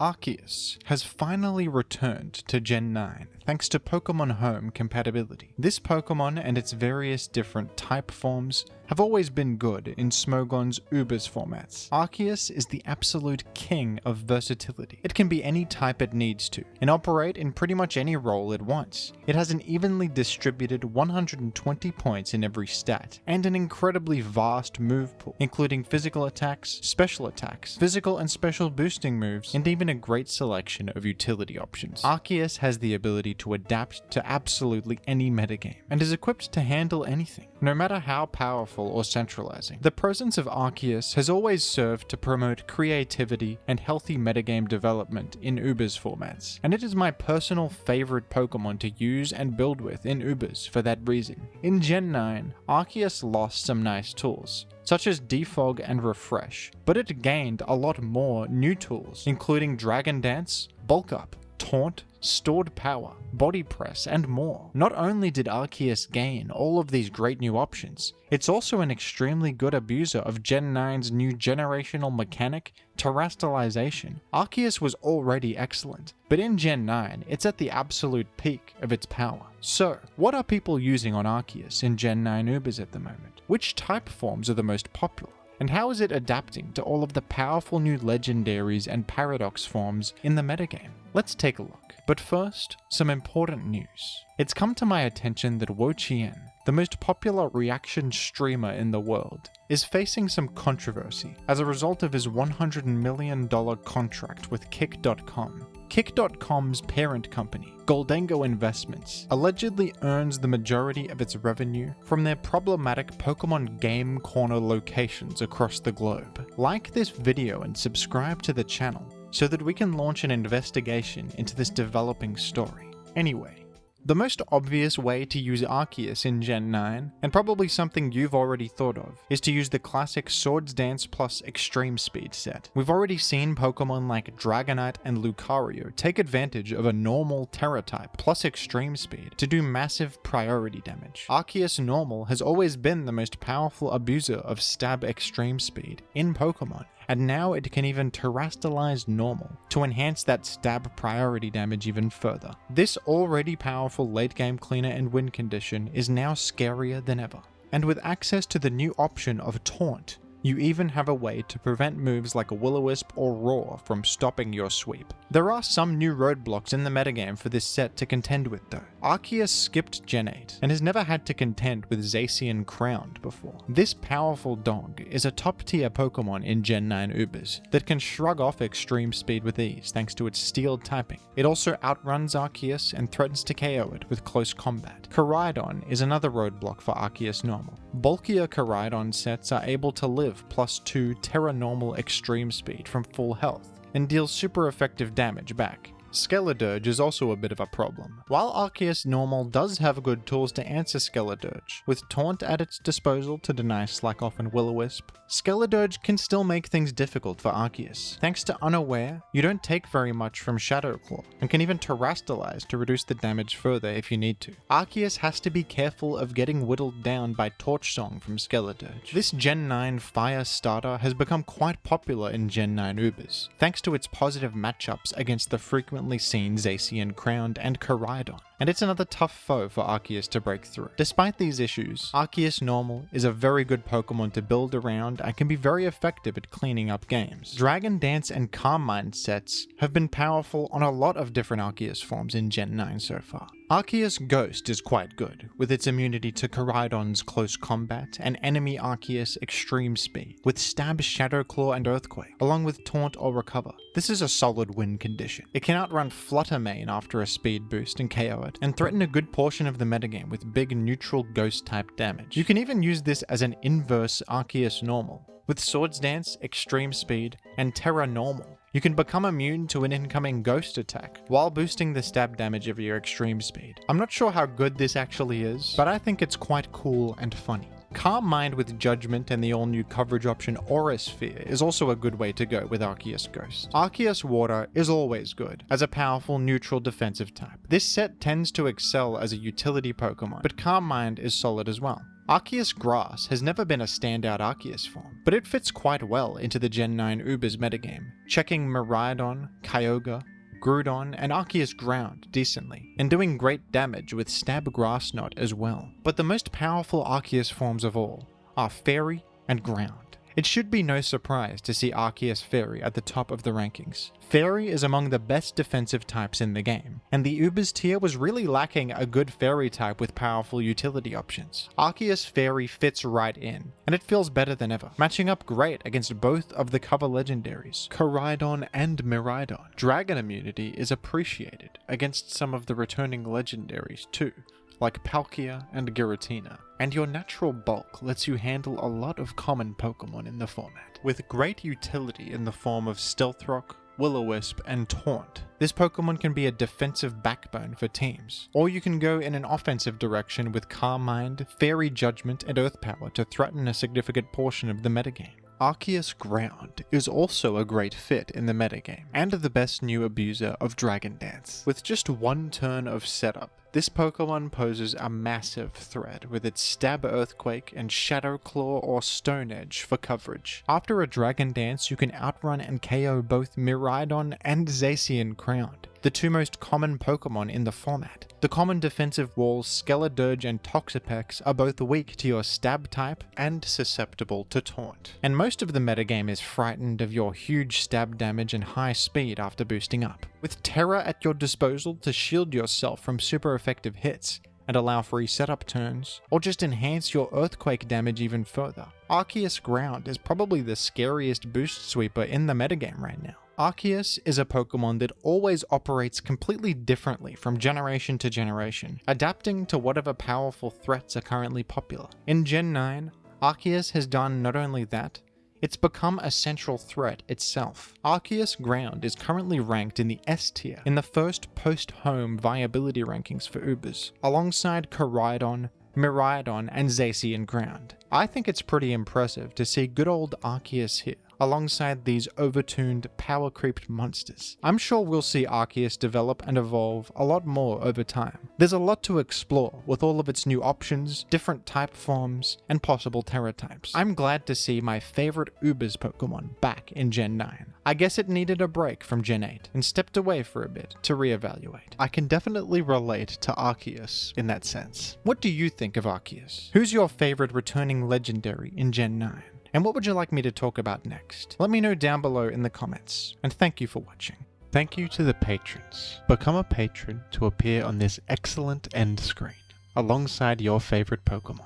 Arceus has finally returned to Gen 9 thanks to Pokemon Home Compatibility. This Pokemon and its various different type forms have always been good in Smogon's Ubers formats. Arceus is the absolute king of versatility. It can be any type it needs to, and operate in pretty much any role it wants. It has an evenly distributed 120 points in every stat, and an incredibly vast move pool, including physical attacks, special attacks, physical and special boosting moves, and even a great selection of utility options. Arceus has the ability to adapt to absolutely any metagame, and is equipped to handle anything, no matter how powerful or centralizing. The presence of Arceus has always served to promote creativity and healthy metagame development in Ubers formats, and it is my personal favorite Pokemon to use and build with in Ubers for that reason. In Gen 9, Arceus lost some nice tools, such as Defog and Refresh, but it gained a lot more new tools, including Dragon Dance, Bulk Up, Taunt, Stored Power, Body Press, and more. Not only did Arceus gain all of these great new options, it's also an extremely good abuser of Gen 9's new generational mechanic, Terastallization. Arceus was already excellent, but in Gen 9, it's at the absolute peak of its power. So, what are people using on Arceus in Gen 9 Ubers at the moment? Which type forms are the most popular? And how is it adapting to all of the powerful new Legendaries and Paradox forms in the metagame? Let's take a look. But first, some important news. It's come to my attention that Wo-Chien, the most popular reaction streamer in the world, is facing some controversy as a result of his $100 million contract with Kick.com. Kick.com's parent company, Goldengo Investments, allegedly earns the majority of its revenue from their problematic Pokemon game corner locations across the globe. Like this video and subscribe to the channel so that we can launch an investigation into this developing story. Anyway, the most obvious way to use Arceus in Gen 9, and probably something you've already thought of, is to use the classic Swords Dance plus Extreme Speed set. We've already seen Pokemon like Dragonite and Lucario take advantage of a normal Terra type plus Extreme Speed to do massive priority damage. Arceus Normal has always been the most powerful abuser of Stab Extreme Speed in Pokemon, and now it can even Terastallize Normal to enhance that stab priority damage even further. This already powerful late game cleaner and win condition is now scarier than ever. And with access to the new option of Taunt, you even have a way to prevent moves like a Will-O-Wisp or Roar from stopping your sweep. There are some new roadblocks in the metagame for this set to contend with though. Arceus skipped Gen 8 and has never had to contend with Zacian-Crowned before. This powerful dog is a top tier Pokemon in Gen 9 Ubers that can shrug off Extreme Speed with ease thanks to its steel typing. It also outruns Arceus and threatens to KO it with close combat. Koraidon is another roadblock for Arceus Normal. Bulkier Koraidon sets are able to live +2 Terra Normal Extreme Speed from full health, and deal super effective damage back. Skeledirge is also a bit of a problem. While Arceus Normal does have good tools to answer Skeledirge, with Taunt at its disposal to deny Slakoth and Will-O-Wisp, Skeledirge can still make things difficult for Arceus. Thanks to Unaware, you don't take very much from Shadow Claw, and can even Terastallize to reduce the damage further if you need to. Arceus has to be careful of getting whittled down by Torch Song from Skeledirge. This Gen 9 Fire starter has become quite popular in Gen 9 Ubers, thanks to its positive matchups against the frequently seen Zacian-Crowned and Koraidon, and it's another tough foe for Arceus to break through. Despite these issues, Arceus Normal is a very good Pokemon to build around and can be very effective at cleaning up games. Dragon Dance and Calm Mind sets have been powerful on a lot of different Arceus forms in Gen 9 so far. Arceus Ghost is quite good, with its immunity to Koraidon's close combat and enemy Arceus Extreme Speed, with Stab, Shadow Claw, and Earthquake, along with Taunt or Recover. This is a solid win condition. It can outrun Fluttermane after a speed boost and KO it, and threaten a good portion of the metagame with big neutral Ghost type damage. You can even use this as an inverse Arceus Normal, with Swords Dance, Extreme Speed, and Terra Normal. You can become immune to an incoming Ghost attack while boosting the stab damage of your Extreme Speed. I'm not sure how good this actually is, but I think it's quite cool and funny. Calm Mind with Judgment and the all-new coverage option Aura Sphere is also a good way to go with Arceus Ghost. Arceus Water is always good, as a powerful neutral defensive type. This set tends to excel as a utility Pokemon, but Calm Mind is solid as well. Arceus Grass has never been a standout Arceus form, but it fits quite well into the Gen 9 Ubers metagame, checking Miraidon, Kyogre, Groudon, and Arceus Ground decently, and doing great damage with Stab Grass Knot as well. But the most powerful Arceus forms of all are Fairy and Ground. It should be no surprise to see Arceus Fairy at the top of the rankings. Fairy is among the best defensive types in the game, and the Ubers tier was really lacking a good Fairy type with powerful utility options. Arceus Fairy fits right in, and it feels better than ever, matching up great against both of the cover legendaries, Koraidon and Miraidon. Dragon immunity is appreciated against some of the returning legendaries too, like Palkia and Giratina, and your natural bulk lets you handle a lot of common Pokemon in the format, with great utility in the form of Stealth Rock, Will-O-Wisp, and Taunt. This Pokemon can be a defensive backbone for teams, or you can go in an offensive direction with Calm Mind, Fairy Judgment, and Earth Power to threaten a significant portion of the metagame. Arceus Ground is also a great fit in the metagame, and the best new abuser of Dragon Dance. With just one turn of setup, this Pokemon poses a massive threat with its Stab Earthquake and Shadow Claw or Stone Edge for coverage. After a Dragon Dance, you can outrun and KO both Miraidon and Zacian-Crowned, the two most common Pokemon in the format. The common defensive walls Skeledirge and Toxapex are both weak to your Stab type and susceptible to Taunt. And most of the metagame is frightened of your huge stab damage and high speed after boosting up. With Terra at your disposal to shield yourself from super effective hits and allow free setup turns, or just enhance your Earthquake damage even further. Arceus Ground is probably the scariest boost sweeper in the metagame right now. Arceus is a Pokemon that always operates completely differently from generation to generation, adapting to whatever powerful threats are currently popular. In Gen 9, Arceus has done not only that, it's become a central threat itself. Arceus Ground is currently ranked in the S tier in the first post-home viability rankings for Ubers, alongside Koraidon, Miraidon, and Zacian-Crowned. I think it's pretty impressive to see good old Arceus here, alongside these overtuned, power-creeped monsters. I'm sure we'll see Arceus develop and evolve a lot more over time. There's a lot to explore with all of its new options, different type forms, and possible Terra types. I'm glad to see my favorite Ubers Pokemon back in Gen 9. I guess it needed a break from Gen 8 and stepped away for a bit to reevaluate. I can definitely relate to Arceus in that sense. What do you think of Arceus? Who's your favorite returning legendary in Gen 9? And what would you like me to talk about next? Let me know down below in the comments, and thank you for watching. Thank you to the patrons. Become a patron to appear on this excellent end screen, alongside your favorite Pokemon.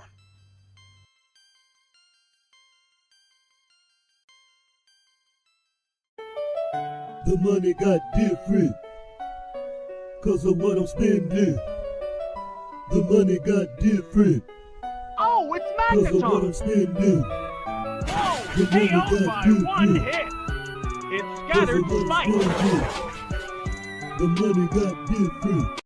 The money got different, 'cause of what I'm spending. The money got different, oh, it's 'cause of what Megaphone! I'm spending. The money KO got by one different, hit! It 'cause scattered of what I'm spikes! spending. The money got different.